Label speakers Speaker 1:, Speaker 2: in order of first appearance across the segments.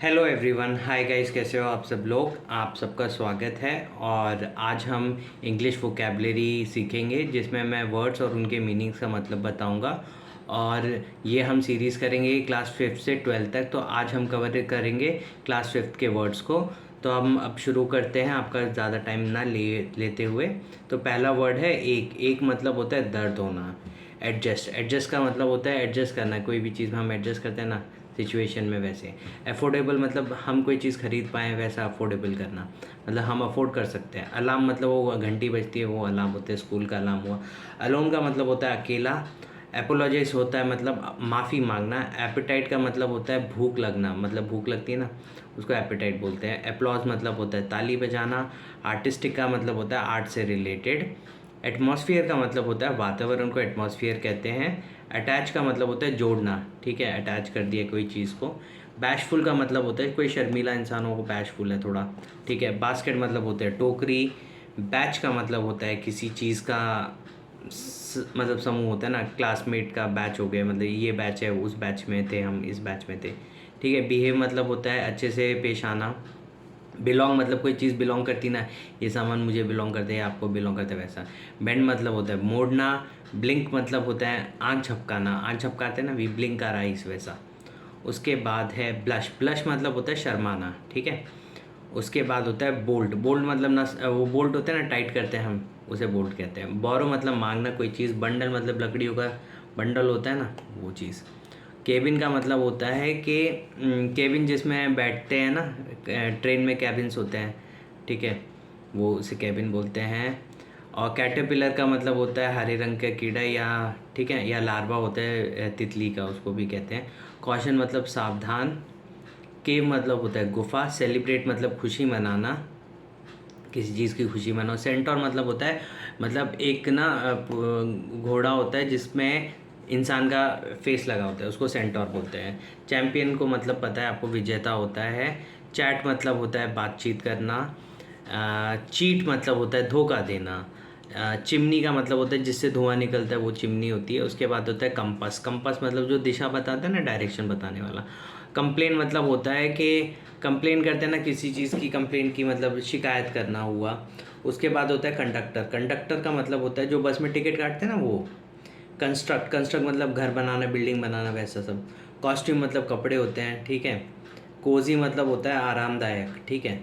Speaker 1: Hello everyone, hi guys, कैसे हो आप सब लोग। आप सबका स्वागत है। और आज हम इंग्लिश वोकेबलरी सीखेंगे जिसमें मैं वर्ड्स और उनके मीनिंग्स का मतलब बताऊंगा। और ये हम सीरीज़ करेंगे क्लास 5 से 12 तक। तो आज हम कवर करेंगे क्लास 5 के वर्ड्स को। तो हम अब शुरू करते हैं, आपका ज़्यादा टाइम ना लेते हुए। तो पहला वर्ड है एक। एक मतलब होता है दर्द होना। एडजस्ट, एडजस्ट का मतलब होता है एडजस्ट करना। कोई भी चीज़ में हम एडजस्ट करते हैं ना सिचुएशन में, वैसे। अफोर्डेबल मतलब हम कोई चीज़ खरीद पाएँ, वैसा अफोर्डेबल करना, मतलब हम अफोर्ड कर सकते हैं। अलार्म मतलब वो घंटी बजती है, वो अलार्म होता है, स्कूल का अलार्म हुआ। अलोन का मतलब होता है अकेला। एपोलॉजाइज होता है मतलब माफ़ी मांगना। एपेटाइट का मतलब होता है भूख लगना, मतलब भूख लगती है ना, उसको एपेटाइट बोलते हैं। एप्लॉज मतलब होता है ताली बजाना। आर्टिस्टिक का मतलब होता है आर्ट से रिलेटेड। एटमॉस्फेयर का मतलब होता है वातावरण को एटमॉस्फेयर कहते हैं। अटैच का मतलब होता है जोड़ना, ठीक है, अटैच कर दिया कोई चीज़ को। बैशफुल का मतलब होता है कोई शर्मीला इंसान हो, बैशफुल है थोड़ा, ठीक है। बास्केट मतलब होता है टोकरी। बैच का मतलब होता है किसी चीज़ का मतलब समूह होता है ना, क्लासमेट का बैच हो गया, मतलब ये बैच है, उस बैच में थे हम, इस बैच में थे, ठीक है। बिहेव मतलब होता है अच्छे से पेश आना। बिलोंग मतलब कोई चीज़ बिलोंग करती ना, ये सामान मुझे बिलोंग करते हैं, आपको बिलोंग करते हैं, वैसा। बेंड मतलब होता है मोड़ना। ब्लिंक मतलब होता है आँख झपकाना, आँख झपकाते हैं ना, वी ब्लिंक आर आइज, वैसा। उसके बाद है ब्लश। ब्लश मतलब होता है शर्माना, ठीक है। उसके बाद होता है बोल्ट। बोल्ट मतलब ना, वो बोल्ट होता है ना, टाइट करते हैं हम, उसे बोल्ट कहते हैं। बोरो मतलब मांगना कोई चीज़। बंडल मतलब लकड़ियों का बंडल होता है ना, वो चीज़। केबिन का मतलब होता है कि केबिन जिसमें बैठते हैं ना, ट्रेन में कैबिन्स होते हैं, ठीक है, वो उसे केबिन बोलते हैं। और कैटरपिलर का मतलब होता है हरे रंग का कीड़ा, या ठीक है, या लार्वा होता है तितली का, उसको भी कहते हैं। कॉशन मतलब सावधान। केव मतलब होता है गुफा। सेलिब्रेट मतलब खुशी मनाना, किसी चीज़ की खुशी मनाओ। सेंटोर मतलब होता है, मतलब एक ना घोड़ा होता है जिसमें इंसान का फेस लगा होता है, उसको सेंटोर बोलते हैं। चैम्पियन को मतलब पता है आपको, विजेता होता है। चैट मतलब होता है बातचीत करना। चीट मतलब होता है धोखा देना। चिमनी का मतलब होता है जिससे धुआं निकलता है, वो चिमनी होती है। उसके बाद होता है कंपास। कंपास मतलब जो दिशा बताता है ना, डायरेक्शन बताने वाला। कंप्लेन मतलब होता है कि कंप्लेन करते हैं ना, किसी चीज़ की कंप्लेन की, मतलब शिकायत करना हुआ। उसके बाद होता है कंडक्टर। कंडक्टर का मतलब होता है जो बस में टिकट काटते हैं ना, वो। कंस्ट्रक्ट, कंस्ट्रक्ट मतलब घर बनाना, बिल्डिंग बनाना, वैसा सब। कॉस्ट्यूम मतलब कपड़े होते हैं, ठीक है। कोजी मतलब होता है आरामदायक, ठीक है,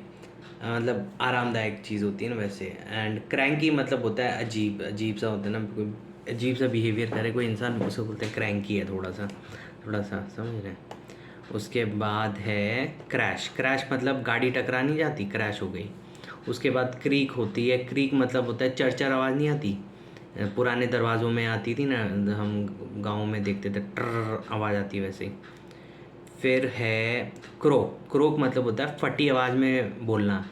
Speaker 1: मतलब आरामदायक चीज़ होती है ना, वैसे। एंड क्रैंकी मतलब होता है अजीब, अजीब सा होता है ना, कोई अजीब सा बिहेवियर करे कोई इंसान, उसे बोलते हैं क्रैंकी है, थोड़ा सा, थोड़ा सा, समझ रहे हैं। उसके बाद है क्रैश। क्रैश मतलब गाड़ी टकरा नहीं जाती, क्रैश हो गई। उसके बाद क्रीक होती है। क्रीक मतलब होता है चरचर आवाज़ नहीं आती, पुराने दरवाज़ों में आती थी ना, हम गाँव में देखते थे, ट्र आवाज़ आती है, वैसे ही। फिर है क्रोक। क्रोक मतलब होता है फटी आवाज़ में बोलना।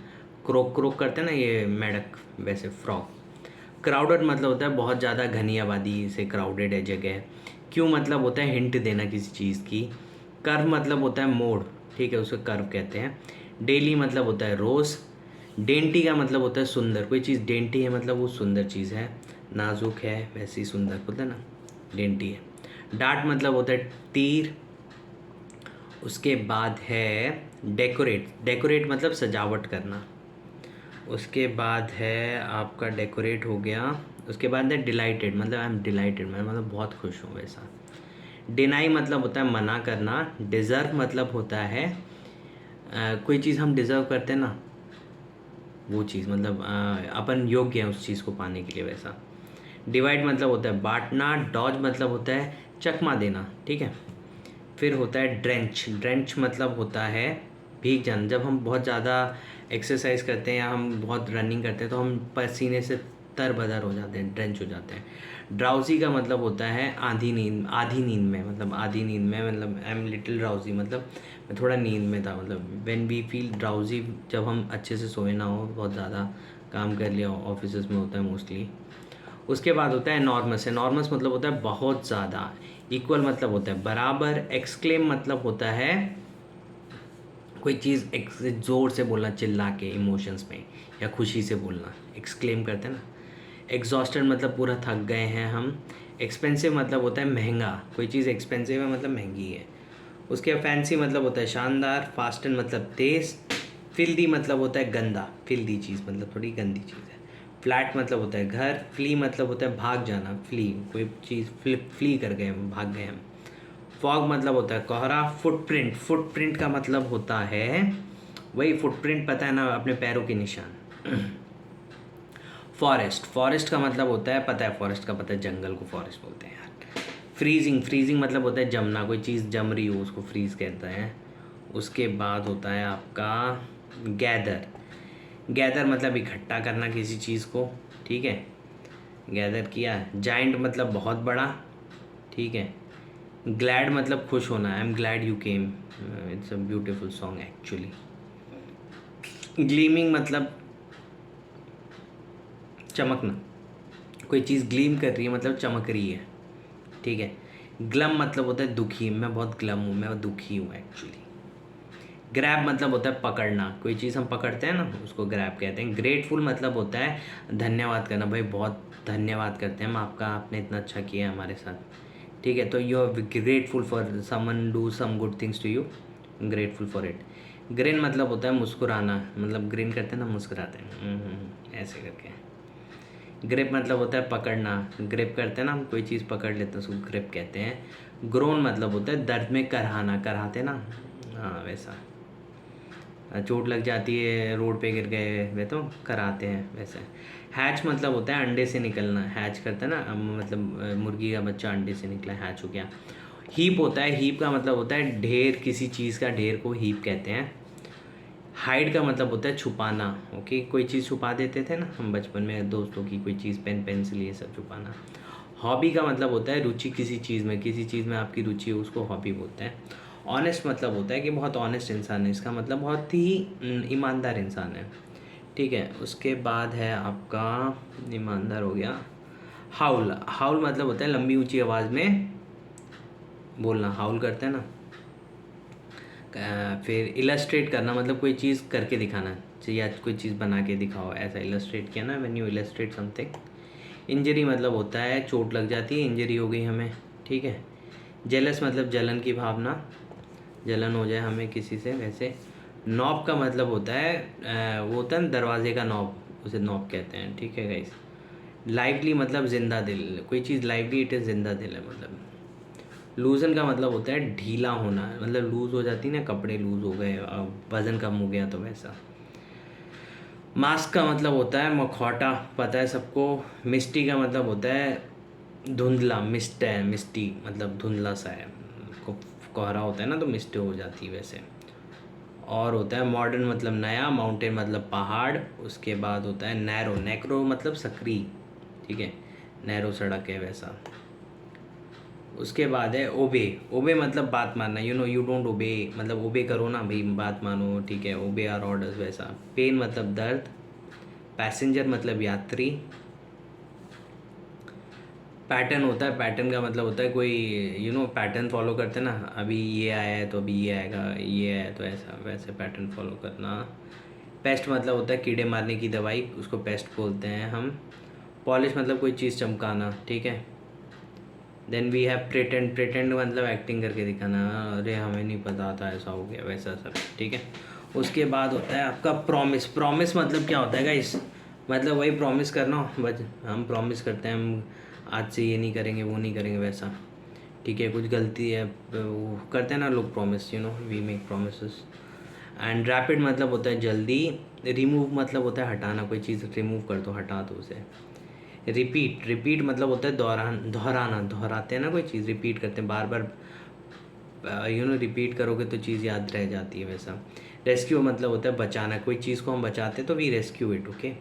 Speaker 1: क्रोक क्रोक करते हैं ना ये मेढक, वैसे फ्रॉग। क्राउडेड मतलब होता है बहुत ज़्यादा घनी आबादी से क्राउडेड है जगह। क्यों मतलब होता है हिंट देना किसी चीज़ की। कर्व मतलब होता है मोड़, ठीक है, उसे कर्व कहते हैं। डेली मतलब होता है रोज़। डेंटी का मतलब होता है सुंदर। कोई चीज़ डेंटी है मतलब वो सुंदर चीज़ है, नाजुक है, वैसी सुंदर बोलते हैं ना, डेंटी है। डार्ट मतलब होता है तीर। उसके बाद है डेकोरेट। डेकोरेट मतलब सजावट करना। उसके बाद है आपका डेकोरेट हो गया। उसके बाद है डिलाइटेड, मतलब आई एम डिलाइटेड, मैं मतलब बहुत खुश हूँ, वैसा। डिनाई मतलब होता है मना करना। डिज़र्व मतलब होता है कोई चीज़ हम डिज़र्व करते हैं ना, वो चीज़, मतलब अपन योग्य हैं उस चीज़ को पाने के लिए, वैसा। डिवाइड मतलब होता है बांटना। डॉज मतलब होता है चकमा देना, ठीक है। फिर होता है ड्रेंच। ड्रेंच मतलब होता है भीग जाना। जब हम बहुत ज़्यादा एक्सरसाइज करते हैं या हम बहुत रनिंग करते हैं तो हम पसीने से तरबदर हो जाते हैं, ड्रेंच हो जाते हैं। ड्राउजी का मतलब होता है आधी नींद, आधी नींद में, मतलब आधी नींद में, मतलब आई एम लिटिल ड्राउजी, मतलब मैं थोड़ा नींद में था, मतलब व्हेन वी फील ड्राउजी, जब हम अच्छे से सोए ना हो, बहुत ज़्यादा काम कर लिया, ऑफिस में होता है मोस्टली। उसके बाद होता है एनॉर्मस। एनॉर्मस मतलब होता है बहुत ज़्यादा। इक्वल मतलब होता है बराबर। एक्सक्लेम मतलब होता है कोई चीज़ ज़ोर से बोलना, चिल्ला के, इमोशंस में, या खुशी से बोलना, एक्सक्लेम करते हैं ना। एग्जॉस्टेड मतलब पूरा थक गए हैं हम। एक्सपेंसिव मतलब होता है महंगा। कोई चीज़ एक्सपेंसिव है मतलब महंगी है। उसके फैंसी मतलब होता है शानदार, फास्टन मतलब तेज़, फिल्दी मतलब होता है गंदा, फिल्दी चीज़ मतलब थोड़ी गंदी चीज़ है। फ्लैट मतलब होता है घर, फ्ली मतलब होता है भाग जाना, फ्ली कोई चीज़ फ्ली कर गए हम, भाग गए हम। फॉग मतलब होता है कोहरा। फुटप्रिंट, फुटप्रिंट का मतलब होता है वही फुटप्रिंट, पता है ना, अपने पैरों के निशान। फॉरेस्ट, फॉरेस्ट का मतलब होता है, पता है फॉरेस्ट का, पता है जंगल को फॉरेस्ट बोलते हैं यार। फ्रीजिंग, फ्रीजिंग मतलब होता है जमना, कोई चीज़ जम रही हो उसको फ्रीज कहते हैं। उसके बाद होता है आपका गैदर, गैदर मतलब इकट्ठा करना किसी चीज़ को, ठीक है, गैदर किया। जाइंट मतलब बहुत बड़ा, ठीक है। ग्लैड मतलब खुश होना, I am glad you came, it's a beautiful song actually. Gleaming मतलब चमकना, कोई चीज़ ग्लीम कर रही है मतलब चमक रही है, ठीक है। ग्लम मतलब होता है दुखी, मैं बहुत ग्लम हूँ, मैं दुखी हूँ एक्चुअली। ग्रैब मतलब होता है पकड़ना, कोई चीज़ हम पकड़ते हैं ना उसको ग्रैब कहते हैं। ग्रेटफुल मतलब होता है धन्यवाद करना, भाई बहुत धन्यवाद करते हैं हम आपका, आपने इतना अच्छा किया है हमारे साथ, ठीक है। तो you are grateful for someone do some good things to you, grateful for it. Grin मतलब होता है मुस्कुराना, मतलब ग्रिन करते हैं ना, मुस्कुराते हैं, ऐसे करके। ग्रिप मतलब होता है पकड़ना, ग्रिप करते हैं ना हम, कोई चीज़ पकड़ लेते हैं उसको ग्रिप कहते हैं। ग्रोन मतलब होता है दर्द में कराहना, कराते ना, हाँ वैसा। चोट लग जाती है, रोड पे गिर गए, वे तो कराते हैं वैसे। हैच मतलब होता है अंडे से निकलना, हैच करते हैं ना, मतलब मुर्गी का बच्चा अंडे से निकला, हैच हो गया। हीप होता है, हीप का मतलब होता है ढेर, किसी चीज़ का ढेर को हीप कहते हैं। हाइड का मतलब होता है छुपाना, ओके, कोई चीज़ छुपा देते थे ना हम बचपन में दोस्तों की, कोई चीज़, पेन पेंसिल ये सब छुपाना। हॉबी का मतलब होता है रुचि किसी चीज़ में, किसी चीज़ में आपकी रुचि है उसको हॉबी बोलते हैं। ऑनेस्ट मतलब होता है कि बहुत ऑनेस्ट इंसान है, इसका मतलब बहुत ही ईमानदार इंसान है, ठीक है। उसके बाद है आपका ईमानदार हो गया। हाउल, हाउल मतलब होता है लंबी ऊंची आवाज़ में बोलना, हाउल करते हैं ना। फिर इलस्ट्रेट करना मतलब कोई चीज़ करके दिखाना चाहिए, या कोई चीज़ बना के दिखाओ, ऐसा इलस्ट्रेट किया ना, when you illustrate something. Injury मतलब होता है चोट लग जाती है, इंजरी हो गई हमें, ठीक है। जेलस मतलब जलन की भावना, जलन हो जाए हमें किसी से वैसे। नॉब का मतलब होता है वो होता है ना दरवाजे का नॉब, उसे नॉब कहते हैं, ठीक है गाइस। लाइवली मतलब जिंदा दिल, कोई चीज़ लाइवली इट इज़ जिंदा दिल है मतलब। लूजन का मतलब होता है ढीला होना, मतलब लूज़ हो जाती ना, कपड़े लूज़ हो गए, वज़न कम हो गया तो वैसा। मास्क का मतलब होता है मखौटा, पता है सबको। मिस्टी का मतलब होता है धुंधला, मिस्ट है, मिस्टी मतलब धुंधला सा है, कोहरा होता है ना तो मिस्ट हो जाती है वैसे। और होता है मॉडर्न मतलब नया, माउंटेन मतलब पहाड़। उसके बाद होता है नैरो, नेक्रो मतलब सकरी, ठीक है, नैरो सड़क है वैसा। उसके बाद है ओबे, ओबे मतलब बात मानना, यू नो यू डोंट ओबे मतलब ओबे करो ना भाई, बात मानो, ठीक है, ओबे आर ऑर्डर्स वैसा। पेन मतलब दर्द। पैसेंजर मतलब यात्री। पैटर्न होता है, पैटर्न का मतलब होता है कोई पैटर्न फॉलो करते हैं ना, अभी ये आया है तो अभी ये आएगा, ये आया तो ऐसा वैसे पैटर्न फॉलो करना। पेस्ट मतलब होता है कीड़े मारने की दवाई, उसको पेस्ट बोलते हैं हम। पॉलिश मतलब कोई चीज़ चमकाना, ठीक है। Then we have pretend, pretend मतलब एक्टिंग करके दिखाना, अरे हमें नहीं पता था ऐसा हो गया वैसा सब, ठीक है। उसके बाद होता है आपका प्रॉमिस, प्रॉमिस मतलब क्या होता है गाइस, मतलब वही प्रॉमिस करना, बस हम प्रॉमिस करते हैं हम आज से ये नहीं करेंगे वो नहीं करेंगे वैसा, ठीक है। कुछ गलती है वो करते हैं ना लोग promise, we make promise. And rapid मतलब होता है जल्दी। रिमूव मतलब होता है हटाना, कोई चीज़ रिमूव कर दो, हटा दो उसे। रिपीट, रिपीट मतलब होता है दोहराना, दोहराते हैं ना कोई चीज़, रिपीट करते हैं बार बार, रिपीट करोगे तो चीज़ याद रह जाती है वैसा। रेस्क्यू मतलब होता है बचाना, कोई चीज़ को हम बचाते तो we rescue it, okay.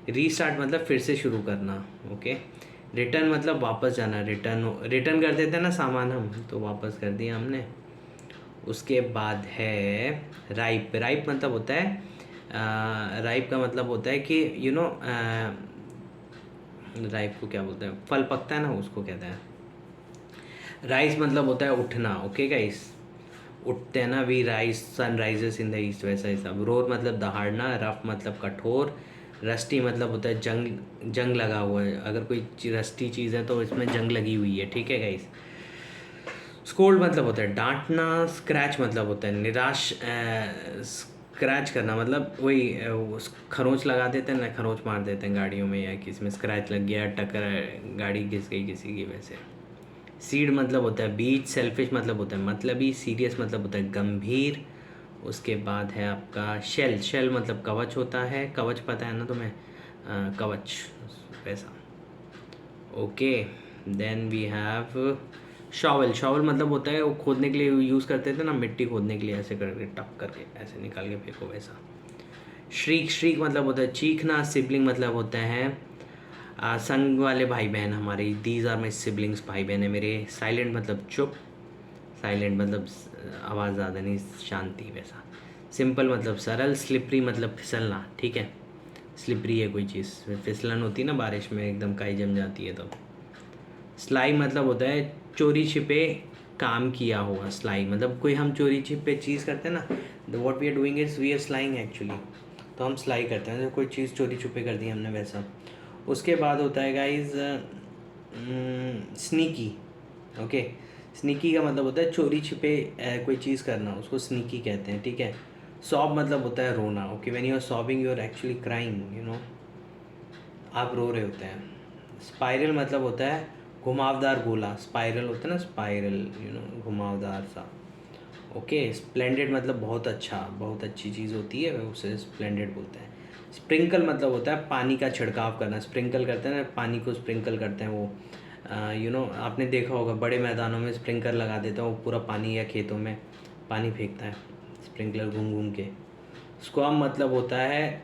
Speaker 1: Restart मतलब फिर से शुरू करना, ओके। रिटर्न मतलब वापस जाना, रिटर्न, रिटर्न कर देते हैं ना सामान हम, तो वापस कर दिया हमने। उसके बाद है राइप, राइप मतलब होता है राइप का मतलब होता है कि राइप को क्या बोलते हैं, फल पकता है ना उसको कहते हैं। राइज मतलब होता है उठना, ओके गाइस, उठते हैं ना, we rise, sun rises in the east, वैसा ही सब। रोर मतलब दहाड़ना, रफ मतलब कठोर। रस्टी मतलब होता है जंग, जंग लगा हुआ है, अगर कोई रस्टी चीज़ है तो इसमें जंग लगी हुई है, ठीक है गाइस। स्कोल्ड मतलब होता है डांटना, स्क्रैच मतलब होता है निराश, स्क्रैच करना मतलब वही वो खरोंच लगा देते हैं ना, खरोंच मार देते हैं गाड़ियों में या किसी में स्क्रैच लग गया, टक्कर गाड़ी घिस गई किसी की वजह से। सीड मतलब होता है बीज, सेल्फिश मतलब होता है मतलबी, सीरियस मतलब होता है गंभीर। उसके बाद है आपका शेल, शेल मतलब कवच होता है, कवच पता है ना तुम्हें, कवच वैसा। Okay, then we have shovel, shovel मतलब होता है वो खोदने के लिए यूज़ करते थे ना, मिट्टी खोदने के लिए ऐसे करके टप करके ऐसे निकाल के फेंको वैसा। श्रीक, श्रीक मतलब होता है चीखना। सिबलिंग मतलब होता है संग वाले भाई बहन हमारे, दीज आर माई सिबलिंग्स, भाई बहन है मेरे। साइलेंट मतलब चुप, साइलेंट मतलब आवाज़ ज़्यादा नहीं, शांति वैसा। सिंपल मतलब सरल। स्लिपरी मतलब फिसलना, ठीक है, स्लिपरी है कोई चीज़, फिसलन होती है ना बारिश में एकदम काई जम जाती है तो। स्लाई मतलब होता है चोरी छिपे काम किया हुआ, स्लाई मतलब कोई हम चोरी छिपे चीज़ करते हैं ना, the what we are doing is we are slicing actually, तो हम स्लाई करते हैं, तो कोई चीज़ चोरी छुपे कर दी हमने वैसा। उसके बाद होता है गाइज स्नीकी। ओके, स्नीकी का मतलब होता है चोरी छिपे कोई चीज़ करना, उसको स्नीकी कहते हैं, ठीक है। सॉब मतलब होता है रोना। Okay, when you are sobbing you are actually crying, you know, आप रो रहे होते हैं। स्पाइरल मतलब होता है घुमावदार गोला, स्पाइरल होता है ना, स्पाइरल यू नो, घुमावदार सा। ओके, स्प्लेंडेड मतलब बहुत अच्छा, बहुत अच्छी चीज़ होती है, उसे स्प्लेंडेड बोलते हैं। स्प्रिंकल मतलब होता है पानी का छिड़काव करना, स्प्रिंकल करते हैं ना, पानी को स्प्रिंकल करते हैं वो, यू नो आपने देखा होगा बड़े मैदानों में स्प्रिंकलर लगा देते हैं, वो पूरा पानी या खेतों में पानी फेंकता है स्प्रिंकलर घूम घूम के। स्क्वाम मतलब होता है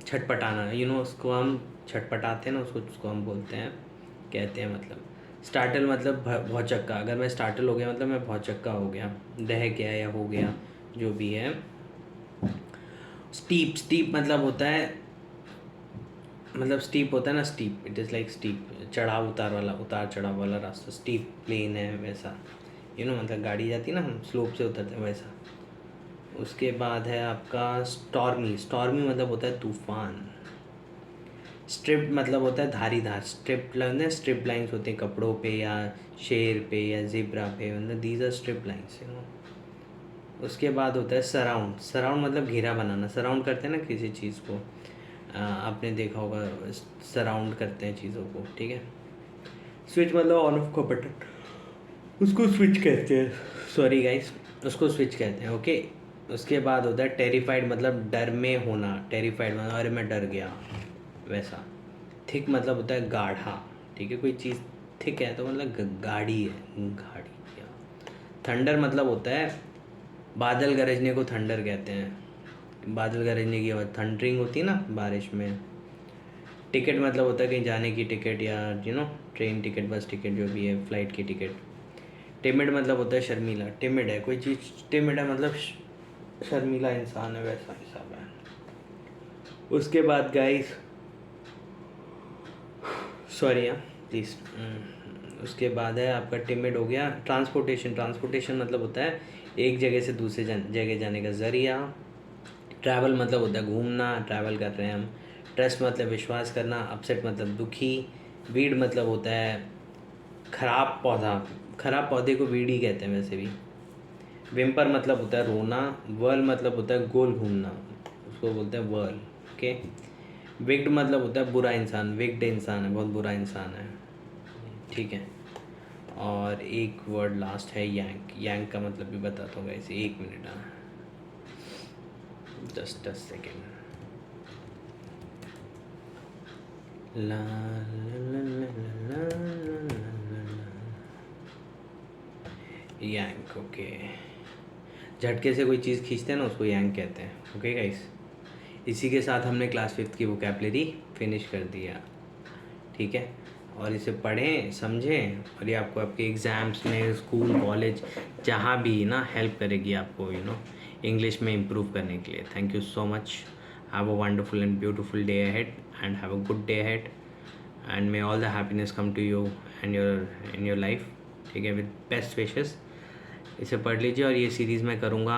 Speaker 1: छटपटाना, यू नो, उसको हम छटपटाते हैं ना, उसको हम बोलते हैं, कहते हैं मतलब। स्टार्टल मतलब भौचक्का, अगर मैं स्टार्टल हो गया मतलब मैं भौचक्का हो गया, दह गया या हो गया जो भी है। स्टीप, स्टीप मतलब होता है, मतलब स्टीप होता है ना, steep, it is like steep, चढ़ाव उतार वाला, उतार चढ़ाव वाला रास्ता। स्टीप प्लेन है वैसा, यू नो मतलब गाड़ी जाती है ना, हम स्लोप से उतरते हैं वैसा। उसके बाद है आपका स्टॉर्मी, स्टॉर्मी मतलब होता है तूफान। स्ट्रिप मतलब होता है धारी धार, स्ट्रिप लाइन, स्ट्रिप लाइंस होते हैं कपड़ों पे या शेर पे या ज़ेब्रा पे, मतलब these are strip lines, you know. उसके बाद होता है सराउंड, सराउंड मतलब घेरा बनाना, सराउंड करते हैं ना किसी चीज़ को, आपने देखा होगा सराउंड करते हैं चीज़ों को, ठीक है। स्विच मतलब ऑन ऑफ का बटन, उसको स्विच कहते हैं, सॉरी गाइस, उसको स्विच कहते हैं। ओके, उसके बाद होता है टेरिफाइड मतलब डर में होना, टेरिफाइड मतलब अरे मैं डर गया वैसा। थिक मतलब होता है गाढ़ा, ठीक है, कोई चीज़ थिक है तो मतलब गाढ़ी है, गाढ़ी। या थंडर मतलब होता है बादल गरजने को थंडर कहते हैं, बादल गरजने की आवाज़ थंडरिंग होती है ना बारिश में। टिकट मतलब होता है कहीं जाने की टिकट या यू नो ट्रेन टिकट, बस टिकट जो भी है, फ्लाइट की टिकट। टिमिड मतलब होता है शर्मीला, टिमिड है कोई चीज़, टिमिड है मतलब शर्मीला इंसान है, वैसा हिसाब है। उसके बाद गाइस, सॉरी हाँ प्लीज़, उसके बाद है आपका टिमिड हो गया। ट्रांसपोर्टेशन, ट्रांसपोर्टेशन मतलब होता है एक जगह से दूसरे जगह जाने का ज़रिया। ट्रैवल मतलब होता है घूमना, ट्रैवल कर रहे हैं हम। ट्रस्ट मतलब विश्वास करना। अपसेट मतलब दुखी। वीड मतलब होता है खराब पौधा, खराब पौधे को वीड ही कहते हैं वैसे भी। विम्पर मतलब होता है रोना। वर्ल मतलब होता है गोल घूमना, उसको बोलते हैं वर्ल। ओके, विक्ड मतलब होता है बुरा इंसान, विक्ड इंसान है, बहुत बुरा इंसान है, ठीक है। और एक वर्ड लास्ट है यांक, यांक का मतलब भी बताता हूँ इसे, एक मिनट, हाँ जस्ट अ सेकेंड। ला ला ला ला ला ला ला, यांक। ओके, झटके से कोई चीज़ खींचते हैं ना, उसको यांक कहते हैं। ओके गाइस, इसी के साथ हमने क्लास 5 की वोकैबलरी फिनिश कर दिया, ठीक है। और इसे पढ़ें, समझें, और ये आपको आपके एग्ज़ाम्स में, स्कूल, कॉलेज, जहाँ भी ना हेल्प करेगी आपको, यू नो, इंग्लिश में इम्प्रूव करने के लिए। Thank you so much. Have a wonderful and beautiful day ahead and have a good day ahead and may all the happiness come to you and in your life, ठीक है, with best wishes. इसे पढ़ लीजिए, और ये series मैं करूँगा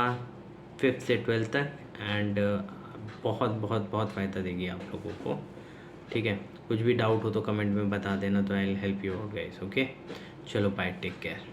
Speaker 1: 5th से 12th तक, एंड बहुत बहुत बहुत फ़ायदा देगी आप लोगों को, ठीक है। कुछ भी डाउट हो तो कमेंट में बता देना, तो I will help you out guys. Okay, चलो बाय, टेक केयर।